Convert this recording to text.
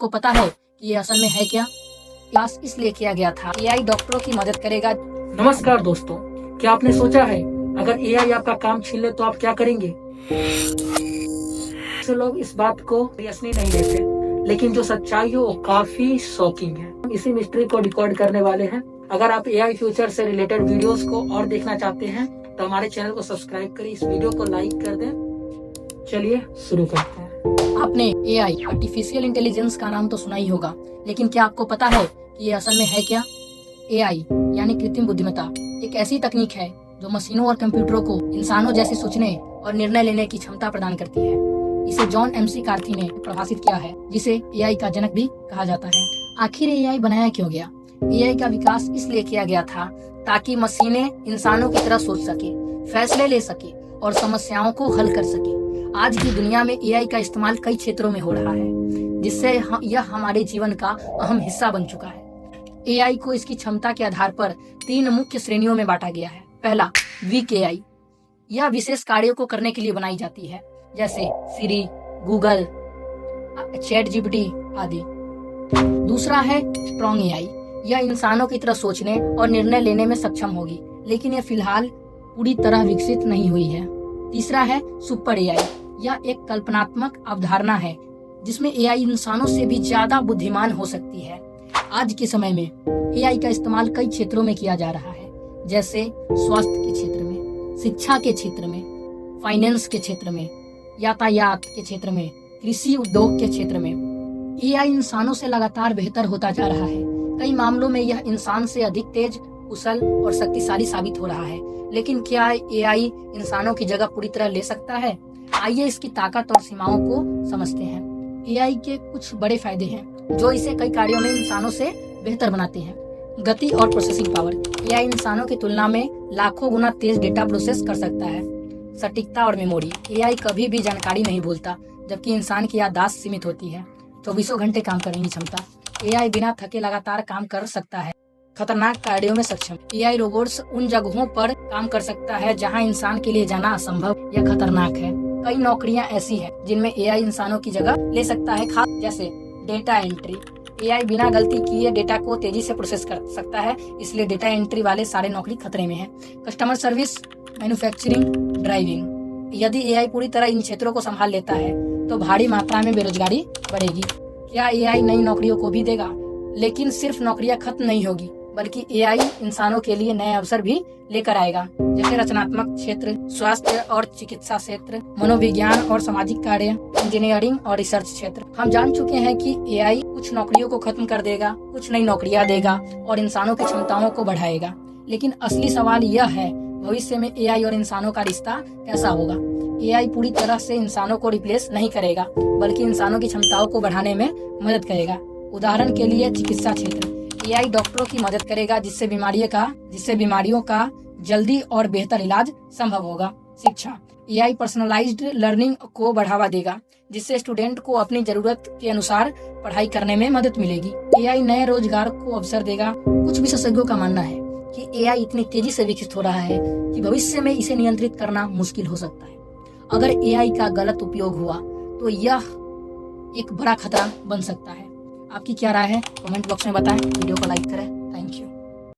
आपको पता है कि ये असल में है क्या? क्लास इसलिए किया गया था, एआई डॉक्टरों की मदद करेगा। नमस्कार दोस्तों, क्या आपने सोचा है अगर एआई आपका काम छीन ले तो आप क्या करेंगे? से लोग इस बात को सीरियसली नहीं लेते, लेकिन जो सच्चाई है वो काफी शॉकिंग है। हम इसी मिस्ट्री को डिकोड करने वाले हैं। अगर आप एआई फ्यूचर से रिलेटेड वीडियोस को और देखना चाहते हैं तो हमारे चैनल को सब्सक्राइब करें, इस वीडियो को लाइक कर दें। चलिए शुरू करते हैं। आपने एआई आर्टिफिशियल इंटेलिजेंस का नाम तो सुना ही होगा, लेकिन क्या आपको पता है कि ये असल में है क्या? एआई यानी कृत्रिम बुद्धिमत्ता एक ऐसी तकनीक है जो मशीनों और कंप्यूटरों को इंसानों जैसे सोचने और निर्णय लेने की क्षमता प्रदान करती है। इसे जॉन एमसी कार्थी ने प्रभाषित किया है, जिसे एआई का जनक भी कहा जाता है। आखिर एआई बनाया क्यों गया? एआई का विकास इसलिए किया गया था ताकि मशीनें इंसानों की तरह सोच सके, फैसले ले सके और समस्याओं को हल कर सके। आज की दुनिया में एआई का इस्तेमाल कई क्षेत्रों में हो रहा है, जिससे यह हमारे जीवन का अहम हिस्सा बन चुका है। एआई को इसकी क्षमता के आधार पर 3 मुख्य श्रेणियों में बांटा गया है। पहला, वीक एआई। यह विशेष कार्यों को करने के लिए बनाई जाती है, जैसे सिरी, गूगल, चैट जीपीटी आदि। दूसरा है स्ट्रॉन्ग एआई। यह इंसानों की तरह सोचने और निर्णय लेने में सक्षम होगी, लेकिन यह फिलहाल पूरी तरह विकसित नहीं हुई है। तीसरा है सुपर एआई। यह एक कल्पनात्मक अवधारणा है जिसमें एआई इंसानों से भी ज्यादा बुद्धिमान हो सकती है। आज के समय में एआई का इस्तेमाल कई क्षेत्रों में किया जा रहा है, जैसे स्वास्थ्य के क्षेत्र में, शिक्षा के क्षेत्र में, फाइनेंस के क्षेत्र में, यातायात के क्षेत्र में, कृषि उद्योग के क्षेत्र में। एआई इंसानों से लगातार बेहतर होता जा रहा है। कई मामलों में यह इंसान से अधिक तेज, कुशल और शक्तिशाली साबित हो रहा है। लेकिन क्या एआई इंसानों की जगह पूरी तरह ले सकता है? आइए इसकी ताकत और सीमाओं को समझते हैं। एआई के कुछ बड़े फायदे हैं जो इसे कई कार्यों में इंसानों से बेहतर बनाते हैं। गति और प्रोसेसिंग पावर। एआई इंसानों की तुलना में लाखों गुना तेज डेटा प्रोसेस कर सकता है। सटीकता और मेमोरी। एआई कभी भी जानकारी नहीं भूलता, जबकि इंसान की याददाश्त सीमित होती है। 24 घंटे काम करने की क्षमता। एआई बिना थके लगातार काम कर सकता है। खतरनाक कार्यों में सक्षम। एआई रोबोट्स उन जगहों पर काम कर सकता है जहां इंसान के लिए जाना असंभव या खतरनाक है। कई नौकरियां ऐसी हैं जिनमें एआई इंसानों की जगह ले सकता है, खास जैसे डेटा एंट्री। एआई बिना गलती किए डेटा को तेजी से प्रोसेस कर सकता है, इसलिए डेटा एंट्री वाले सारे नौकरी खतरे में है। Customer service, manufacturing, driving. यदि एआई पूरी तरह इन क्षेत्रों को संभाल लेता है तो भारी मात्रा में बेरोजगारी बढ़ेगी। क्या एआई नई नौकरियों को भी देगा? लेकिन सिर्फ नौकरियां खत्म नहीं होगी, बल्कि एआई इंसानों के लिए नए अवसर भी लेकर आएगा, जैसे रचनात्मक क्षेत्र, स्वास्थ्य और चिकित्सा क्षेत्र, मनोविज्ञान और सामाजिक कार्य, इंजीनियरिंग और रिसर्च क्षेत्र। हम जान चुके हैं कि एआई कुछ नौकरियों को खत्म कर देगा, कुछ नई नौकरियां देगा और इंसानों की क्षमताओं को बढ़ाएगा। लेकिन असली सवाल यह है, भविष्य में एआई और इंसानों का रिश्ता कैसा होगा? एआई पूरी तरह से इंसानों को रिप्लेस नहीं करेगा, बल्कि इंसानों की क्षमताओं को बढ़ाने में मदद करेगा। उदाहरण के लिए चिकित्सा क्षेत्र। एआई डॉक्टरों की मदद करेगा, जिससे बीमारियों का जल्दी और बेहतर इलाज संभव होगा। शिक्षा। एआई पर्सनलाइज्ड लर्निंग को बढ़ावा देगा, जिससे स्टूडेंट को अपनी जरूरत के अनुसार पढ़ाई करने में मदद मिलेगी। एआई नए रोजगार को अवसर देगा। कुछ विशेषज्ञों का मानना है कि एआई इतनी तेजी से विकसित हो रहा है कि भविष्य में इसे नियंत्रित करना मुश्किल हो सकता है। अगर एआई का गलत उपयोग हुआ तो यह एक बड़ा खतरा बन सकता है। आपकी क्या राय है? कमेंट बॉक्स में बताएं। वीडियो को लाइक करें।